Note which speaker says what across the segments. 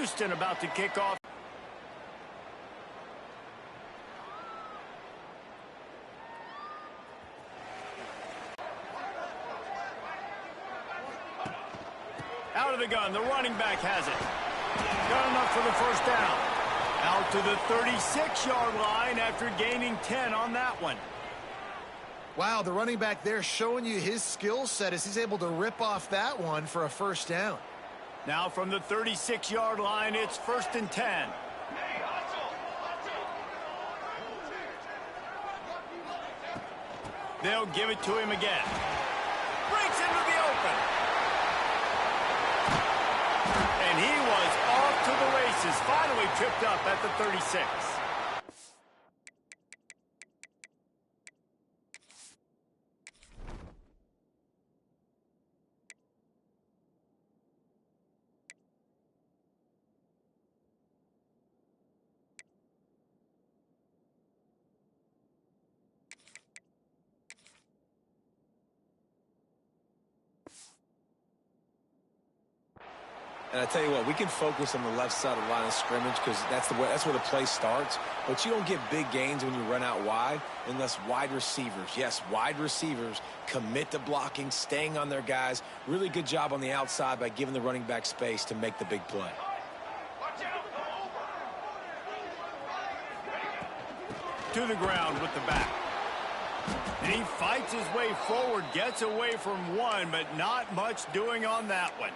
Speaker 1: Houston about to kick off. Out of the gun, the running back has it. Got enough for the first down. Out to the 36-yard line after gaining 10 on that one.
Speaker 2: Wow, the running back there showing you his skill set as he's able to rip off that one for a first down.
Speaker 1: Now from the 36-yard line, it's 1st and 10. They'll give it to him again. Breaks into the open. And he was off to the races, finally tripped up at the 36.
Speaker 3: And I tell you what, we can focus on the left side of the line of scrimmage because that's where the play starts. But you don't get big gains when you run out wide unless wide receivers, yes, wide receivers commit to blocking, staying on their guys. Really good job on the outside by giving the running back space to make the big play.
Speaker 1: To the ground with the back. And he fights his way forward, gets away from one, but not much doing on that one.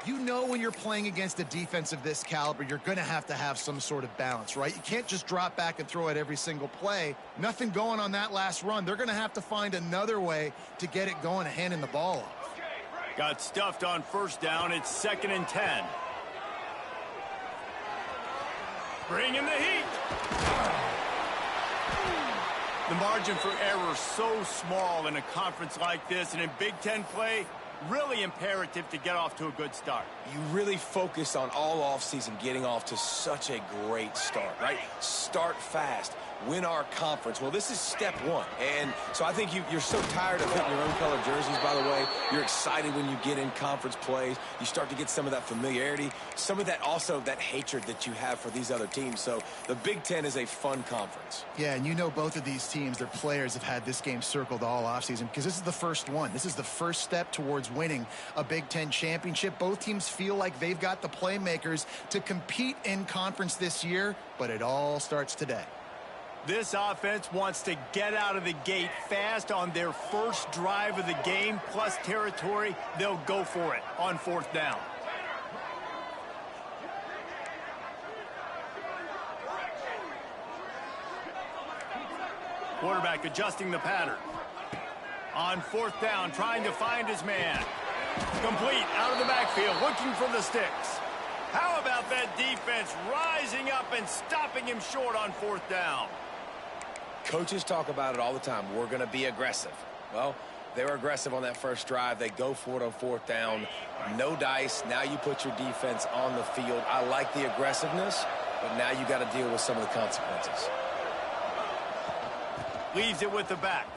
Speaker 2: You know when you're playing against a defense of this caliber, you're going to have some sort of balance, right? You can't just drop back and throw it every single play. Nothing going on that last run. They're going to have to find another way to get it going and handing the ball off.
Speaker 1: Got stuffed on first down. It's 2nd and 10. Bring in the heat. The margin for error is so small in a conference like this, and in Big Ten play, really imperative to get off to a good start.
Speaker 3: You really focus on all offseason getting off to such a great start, right? Start fast. Win our conference. Well, this is step one. And so I think you're so tired of hitting your own color jerseys, by the way. You're excited when you get in conference plays. You start to get some of that familiarity, some of that also that hatred that you have for these other teams. So the Big Ten is a fun conference.
Speaker 2: Yeah, and you know both of these teams, their players have had this game circled all offseason because this is the first one. This is the first step towards winning a Big Ten championship. Both teams feel like they've got the playmakers to compete in conference this year, but it all starts today.
Speaker 1: This offense wants to get out of the gate fast on their first drive of the game, plus territory. They'll go for it on 4th down. Quarterback adjusting the pattern. On 4th down, trying to find his man. Complete out of the backfield, looking for the sticks. How about that defense rising up and stopping him short on 4th down?
Speaker 3: Coaches talk about it all the time. We're going to be aggressive. Well, they were aggressive on that first drive. They go for it on 4th down. No dice. Now you put your defense on the field. I like the aggressiveness, but now you got to deal with some of the consequences.
Speaker 1: Leaves it with the back.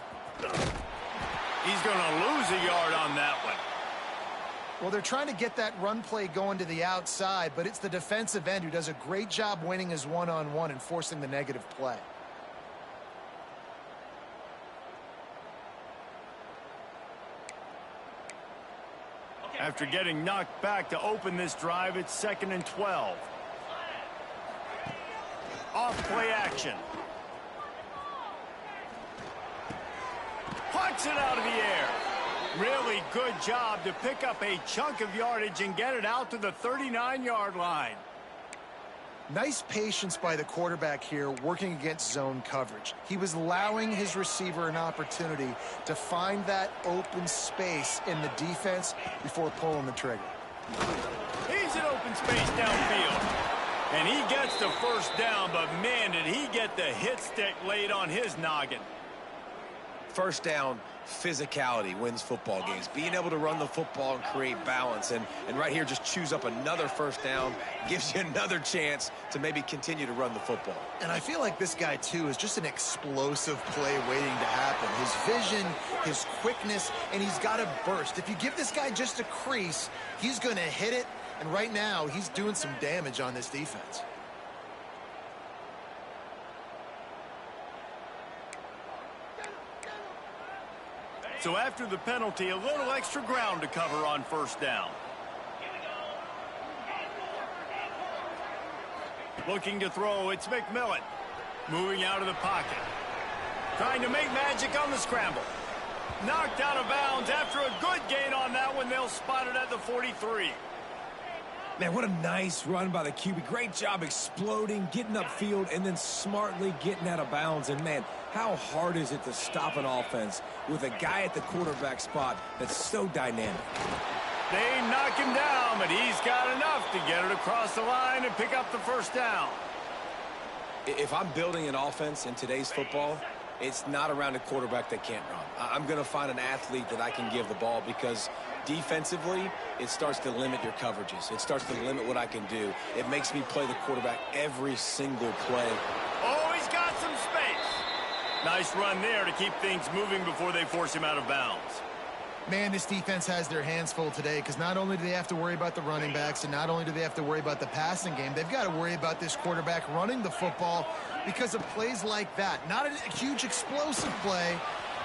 Speaker 1: He's going to lose a yard on that one.
Speaker 2: Well, they're trying to get that run play going to the outside, but it's the defensive end who does a great job winning his one-on-one and forcing the negative play.
Speaker 1: After getting knocked back to open this drive, it's 2nd and 12. Off play action. Punts it out of the air. Really good job to pick up a chunk of yardage and get it out to the 39-yard line.
Speaker 2: Nice patience by the quarterback here working against zone coverage. He was allowing his receiver an opportunity to find that open space in the defense before pulling the trigger.
Speaker 1: He's in open space downfield. And he gets the first down, but man, did he get the hit stick laid on his noggin.
Speaker 3: First down, physicality wins football games. Being able to run the football and create balance. And right here, just choose up another first down. Gives you another chance to maybe continue to run the football.
Speaker 2: And I feel like this guy, too, is just an explosive play waiting to happen. His vision, his quickness, and he's got a burst. If you give this guy just a crease, he's going to hit it And right now, he's doing some damage on this defense.
Speaker 1: So after the penalty, a little extra ground to cover on first down. Looking to throw, it's McMillan. Moving out of the pocket. Trying to make magic on the scramble. Knocked out of bounds after a good gain on that one. They'll spot it at the 43.
Speaker 3: Man, what a nice run by the QB. Great job exploding, getting upfield, and then smartly getting out of bounds. And, man, how hard is it to stop an offense with a guy at the quarterback spot that's so dynamic?
Speaker 1: They knock him down, but he's got enough to get it across the line and pick up the first down.
Speaker 3: If I'm building an offense in today's football, it's not around a quarterback that can't run. I'm going to find an athlete that I can give the ball because defensively, it starts to limit your coverages. It starts to limit what I can do. It makes me play the quarterback every single play.
Speaker 1: Oh, he's got some space. Nice run there to keep things moving before they force him out of bounds.
Speaker 2: Man, this defense has their hands full today because not only do they have to worry about the running backs and not only do they have to worry about the passing game, they've got to worry about this quarterback running the football because of plays like that. Not a huge explosive play,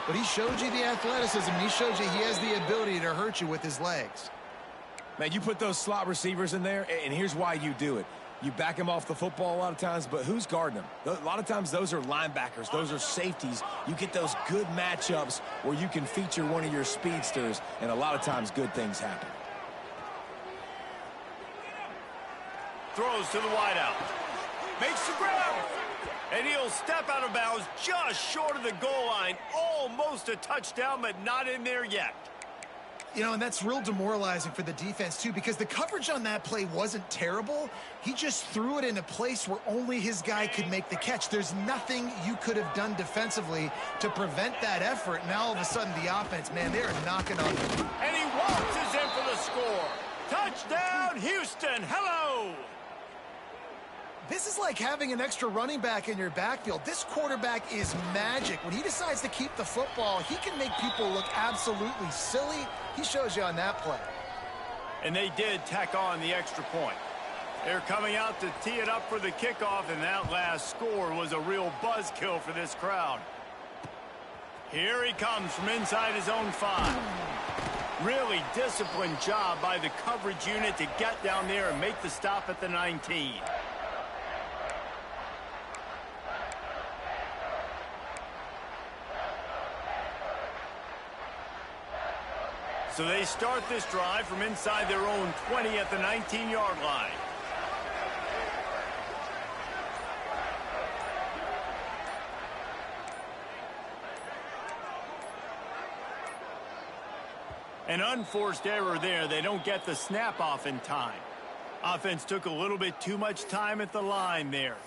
Speaker 2: but he showed you the athleticism. He showed you he has the ability to hurt you with his legs.
Speaker 3: Man, you put those slot receivers in there, and here's why you do it. You back him off the football a lot of times, but who's guarding him? A lot of times those are linebackers. Those are safeties. You get those good matchups where you can feature one of your speedsters, and a lot of times good things happen.
Speaker 1: Throws to the wideout. Makes the grab. And he'll step out of bounds just short of the goal line. Almost a touchdown, but not in there yet.
Speaker 2: You know, and that's real demoralizing for the defense, too, because the coverage on that play wasn't terrible. He just threw it in a place where only his guy could make the catch. There's nothing you could have done defensively to prevent that effort. Now, all of a sudden, the offense, man, they're knocking on him.
Speaker 1: And he waltzes in for the score. Touchdown, Houston. Hello.
Speaker 2: This is like having an extra running back in your backfield. This quarterback is magic. When he decides to keep the football, he can make people look absolutely silly. He shows you on that play.
Speaker 1: And they did tack on the extra point. They're coming out to tee it up for the kickoff, and that last score was a real buzzkill for this crowd. Here he comes from inside his own 5. Really disciplined job by the coverage unit to get down there and make the stop at the 19. So they start this drive from inside their own 20 at the 19-yard line. An unforced error there. They don't get the snap off in time. Offense took a little bit too much time at the line there.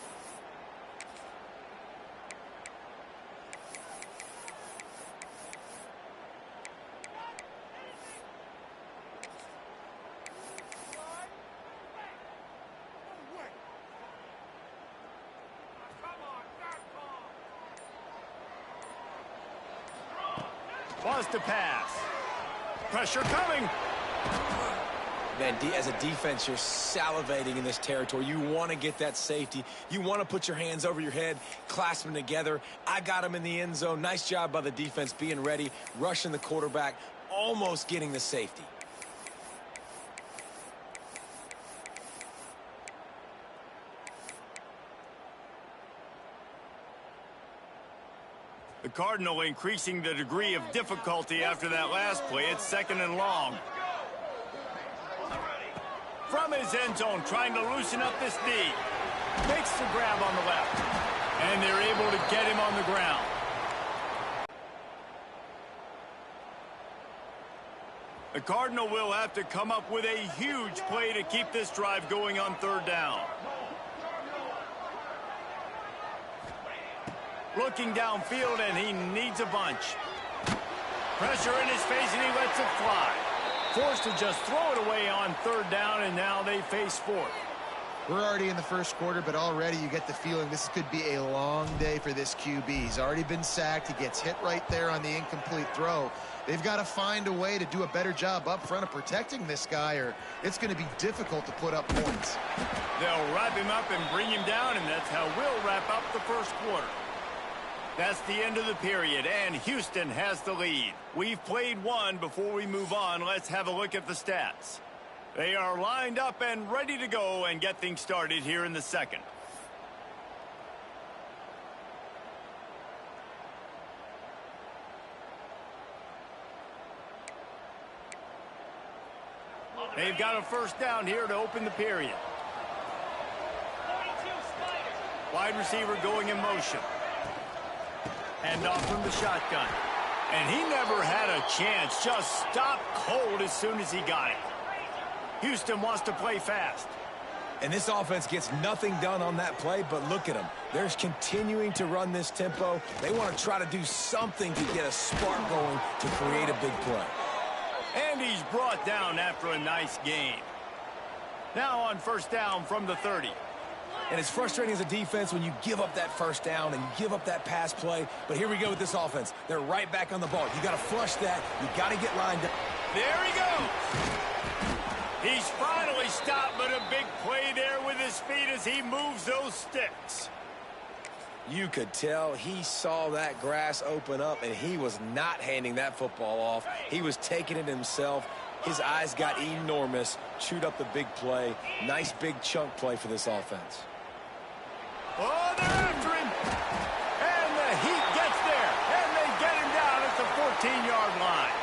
Speaker 1: Wants to pass. Pressure coming.
Speaker 3: Man, as a defense, you're salivating in this territory. You want to get that safety. You want to put your hands over your head, clasp them together. I got him in the end zone. Nice job by the defense being ready, rushing the quarterback, almost getting the safety.
Speaker 1: The Cardinal increasing the degree of difficulty after that last play. It's 2nd and long. From his end zone, trying to loosen up this D. Makes the grab on the left. And they're able to get him on the ground. The Cardinal will have to come up with a huge play to keep this drive going on 3rd down. Looking downfield, and he needs a bunch. Pressure in his face, and he lets it fly. Forced to just throw it away on 3rd down, and now they face 4th.
Speaker 2: We're already in the first quarter, but already you get the feeling this could be a long day for this QB. He's already been sacked. He gets hit right there on the incomplete throw. They've got to find a way to do a better job up front of protecting this guy, or it's going to be difficult to put up points.
Speaker 1: They'll wrap him up and bring him down, and that's how we'll wrap up the first quarter. That's the end of the period, and Houston has the lead. We've played one. Before we move on, let's have a look at the stats. They are lined up and ready to go and get things started here in the second. They've got a first down here to open the period. Wide receiver going in motion. Hand off from the shotgun. And he never had a chance. Just stopped cold as soon as he got it. Houston wants to play fast.
Speaker 3: And this offense gets nothing done on that play, but look at them. They're continuing to run this tempo. They want to try to do something to get a spark going to create a big play.
Speaker 1: And he's brought down after a nice gain. Now on first down from the 30.
Speaker 3: And it's frustrating as a defense when you give up that first down and you give up that pass play. But here we go with this offense. They're right back on the ball. You got to flush that. You got to get lined up.
Speaker 1: There he goes. He's finally stopped, but a big play there with his feet as he moves those sticks.
Speaker 3: You could tell he saw that grass open up, and he was not handing that football off. He was taking it himself. His eyes got enormous, chewed up the big play. Nice big chunk play for this offense.
Speaker 1: Oh, they're after him. And the Heat gets there, and they get him down at the 14-yard line.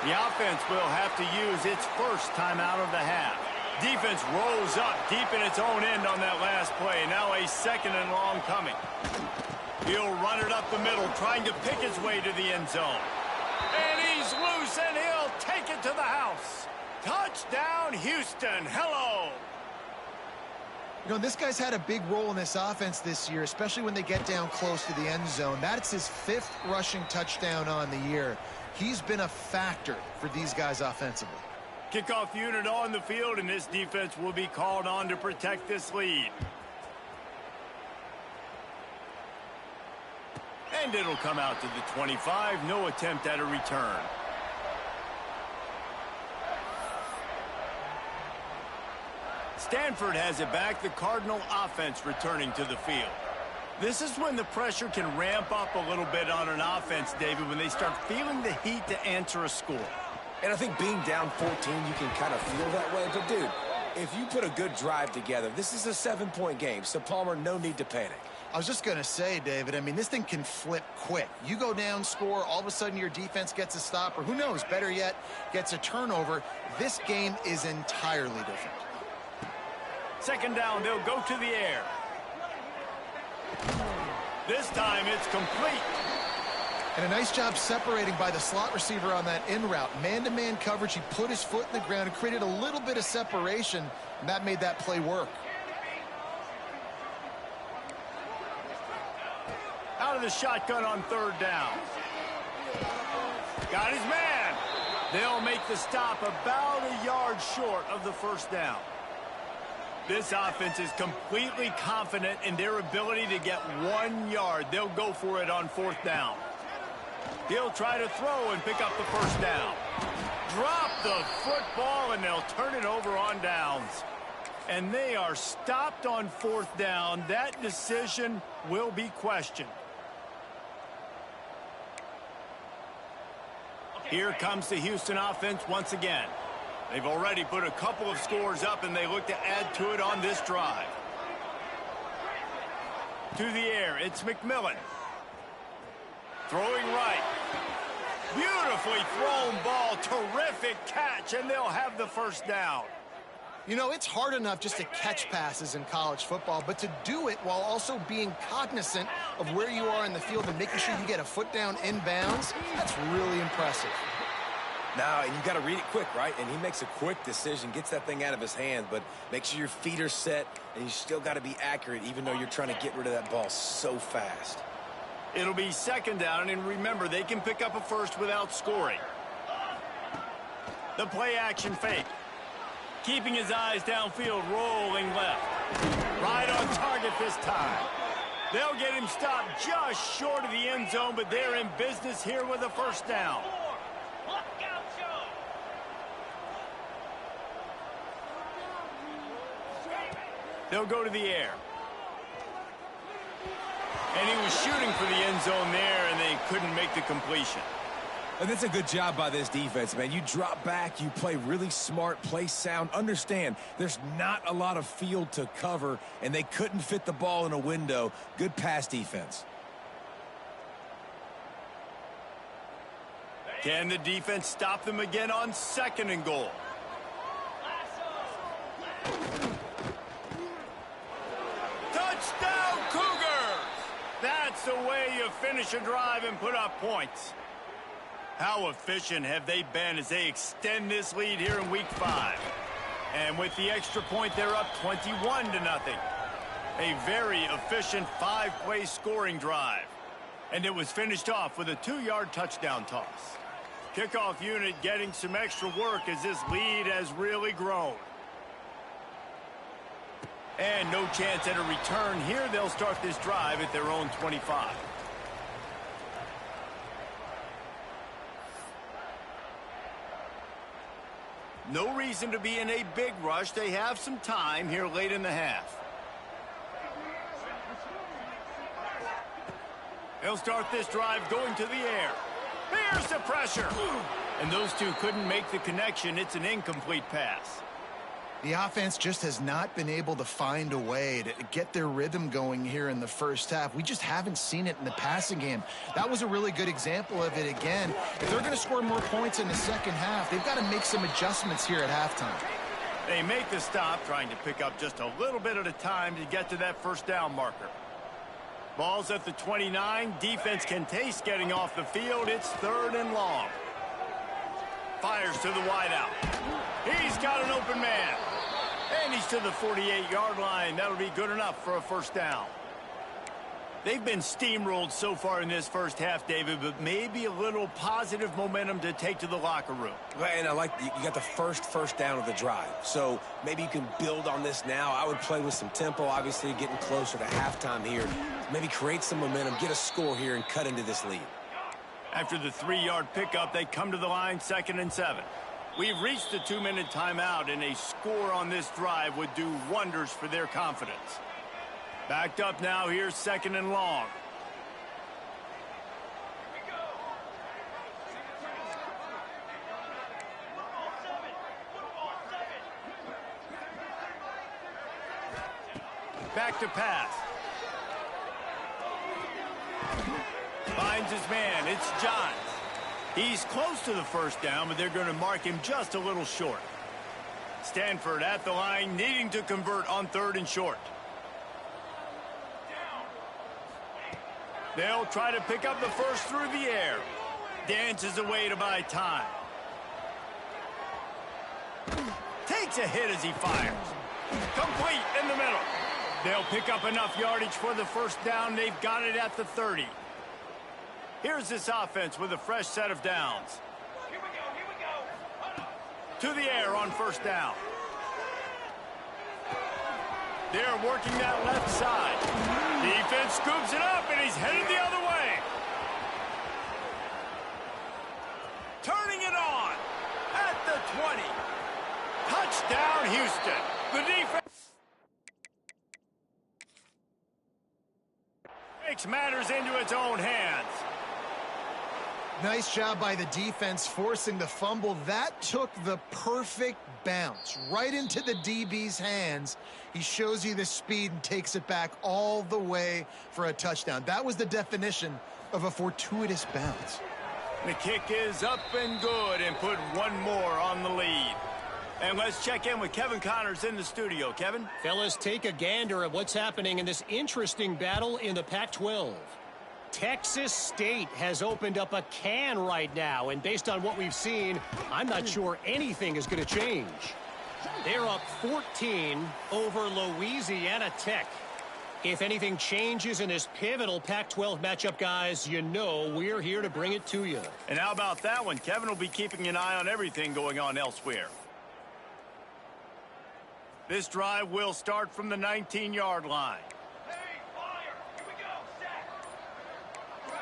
Speaker 1: The offense will have to use its first timeout of the half. Defense rolls up deep in its own end on that last play. Now a second and long coming. He'll run it up the middle, trying to pick his way to the end zone. And he's loose, and he'll take it to the house. Touchdown, Houston. Hello.
Speaker 2: You know, this guy's had a big role in this offense this year, especially when they get down close to the end zone. That's his 5th rushing touchdown on the year. He's been a factor for these guys offensively.
Speaker 1: Kickoff unit on the field, and this defense will be called on to protect this lead. And it'll come out to the 25. No attempt at a return. Stanford has it back. The Cardinal offense returning to the field. This is when the pressure can ramp up a little bit on an offense, David, when they start feeling the heat to answer a score.
Speaker 3: And I think being down 14, you can kind of feel that way. But, dude, if you put a good drive together, this is a 7-point game. So, Palmer, no need to panic.
Speaker 2: I was just going to say, David, I mean, this thing can flip quick. You go down, score, all of a sudden your defense gets a stop, or who knows, better yet, gets a turnover. This game is entirely different.
Speaker 1: Second down, they'll go to the air. This time it's complete.
Speaker 2: And a nice job separating by the slot receiver on that in route. Man-to-man coverage, he put his foot in the ground and created a little bit of separation, and that made that play work.
Speaker 1: Out of the shotgun on third down. Got his man. They'll make the stop about a yard short of the first down. This offense is completely confident in their ability to get 1 yard. They'll go for it on fourth down. He'll try to throw and pick up the first down. Drop the football, and they'll turn it over on downs. And they are stopped on fourth down. That decision will be questioned. Here comes the Houston offense once again. They've already put a couple of scores up, and they look to add to it on this drive. To the air, it's McMillan. Throwing right. Beautifully thrown ball. Terrific catch, and they'll have the first down.
Speaker 2: You know, it's hard enough just to catch passes in college football, but to do it while also being cognizant of where you are in the field and making sure you get a foot down inbounds, that's really impressive.
Speaker 3: Now, and you got to read it quick, right? And he makes a quick decision, gets that thing out of his hand, but make sure your feet are set, and you still got to be accurate, even though you're trying to get rid of that ball so fast.
Speaker 1: It'll be second down, and remember, they can pick up a first without scoring. The play action fake. Keeping his eyes downfield, rolling left. Right on target this time. They'll get him stopped just short of the end zone, but they're in business here with a first down. They'll go to the air. And he was shooting for the end zone there, and they couldn't make the completion.
Speaker 3: And that's a good job by this defense, man. You drop back, you play really smart, play sound. Understand, there's not a lot of field to cover, and they couldn't fit the ball in a window. Good pass defense.
Speaker 1: Can the defense stop them again on 2nd and goal? Touchdown, Cougars! That's the way you finish a drive and put up points. How efficient have they been as they extend this lead here in Week 5? And with the extra point, they're up 21-0. A very efficient 5-play scoring drive. And it was finished off with a 2-yard touchdown toss. Kickoff unit getting some extra work as this lead has really grown. And no chance at a return here. They'll start this drive at their own 25. No reason to be in a big rush. They have some time here late in the half. They'll start this drive going to the air. Here's the pressure. And those two couldn't make the connection. It's an incomplete pass.
Speaker 2: The offense just has not been able to find a way to get their rhythm going here in the first half. We just haven't seen it in the passing game. That was a really good example of it again. If they're going to score more points in the second half, they've got to make some adjustments here at halftime.
Speaker 1: They make the stop, trying to pick up just a little bit at a time to get to that first down marker. Ball's at the 29. Defense can taste getting off the field. It's 3rd and long. Fires to the wideout. He's got an open man. And he's to the 48-yard line. That'll be good enough for a first down. They've been steamrolled so far in this first half, David, but maybe a little positive momentum to take to the locker room.
Speaker 3: And I like you got the first down of the drive. So maybe you can build on this now. I would play with some tempo, obviously getting closer to halftime here. Maybe create some momentum, get a score here, and cut into this lead.
Speaker 1: After the 3-yard pickup, they come to the line 2nd and 7. We've reached the 2-minute timeout, and a score on this drive would do wonders for their confidence. Backed up now, here's 2nd and long. Back to pass. Finds his man. It's Johns. He's close to the first down, but they're going to mark him just a little short. Stanford at the line, needing to convert on 3rd and short. They'll try to pick up the first through the air. Dances away to buy time. Takes a hit as he fires. Complete in the middle. They'll pick up enough yardage for the first down. They've got it at the 30. Here's this offense with a fresh set of downs. Here we go. To the air on first down. They're working that left side. Defense scoops it up, and he's headed the other way. Turning it on at the 20. Touchdown, Houston. The defense takes matters into its own hands.
Speaker 2: Nice job by the defense forcing the fumble. That took the perfect bounce right into the DB's hands. He shows you the speed and takes it back all the way for a touchdown. That was the definition of a fortuitous bounce.
Speaker 1: The kick is up and good, and put one more on the lead. And let's check in with Kevin Connors in the studio. Kevin?
Speaker 4: Fellas, take a gander at what's happening in this interesting battle in the Pac-12. Texas State has opened up a can right now, and based on what we've seen, I'm not sure anything is going to change. They're up 14 over Louisiana Tech. If anything changes in this pivotal Pac-12 matchup, guys, you know we're here to bring it to you.
Speaker 1: And how about that one? Kevin will be keeping an eye on everything going on elsewhere. This drive will start from the 19-yard line.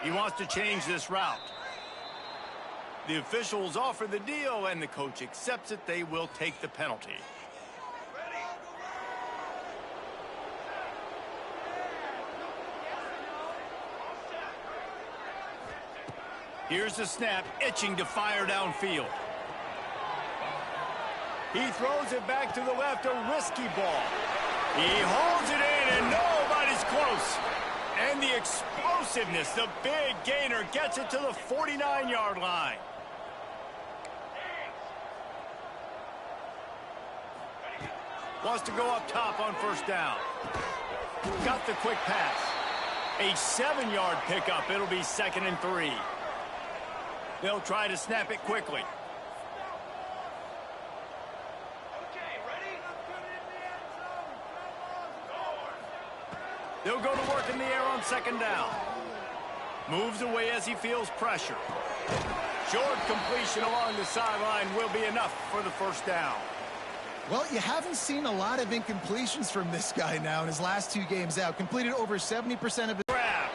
Speaker 1: He wants to change this route. The officials offer the deal, and the coach accepts it. They will take the penalty. Here's the snap, itching to fire downfield. He throws it back to the left, a risky ball. He holds it in, and nobody's close. And the explosiveness, the big gainer, gets it to the 49-yard line. Wants to go up top on first down. Got the quick pass. A 7-yard pickup. It'll be 2nd and 3. They'll try to snap it quickly. They'll go to work in the air on 2nd down. Moves away as he feels pressure. Short completion along the sideline will be enough for the first down.
Speaker 2: Well, you haven't seen a lot of incompletions from this guy now in his last 2 games out. Completed over 70% of his...
Speaker 1: Grab.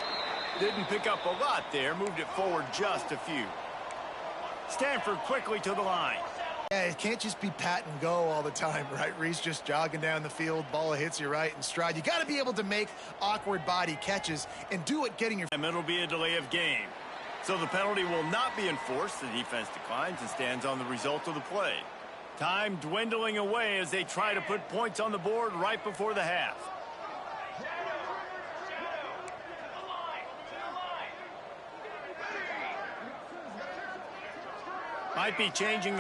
Speaker 1: Didn't pick up a lot there. Moved it forward just a few. Stanford quickly to the line.
Speaker 2: Yeah, it can't just be pat and go all the time, right? Reese just jogging down the field, ball hits you right in stride. You got to be able to make awkward body catches and do it getting your...
Speaker 1: And it'll be a delay of game. So the penalty will not be enforced. The defense declines and stands on the result of the play. Time dwindling away as they try to put points on the board right before the half. Might be changing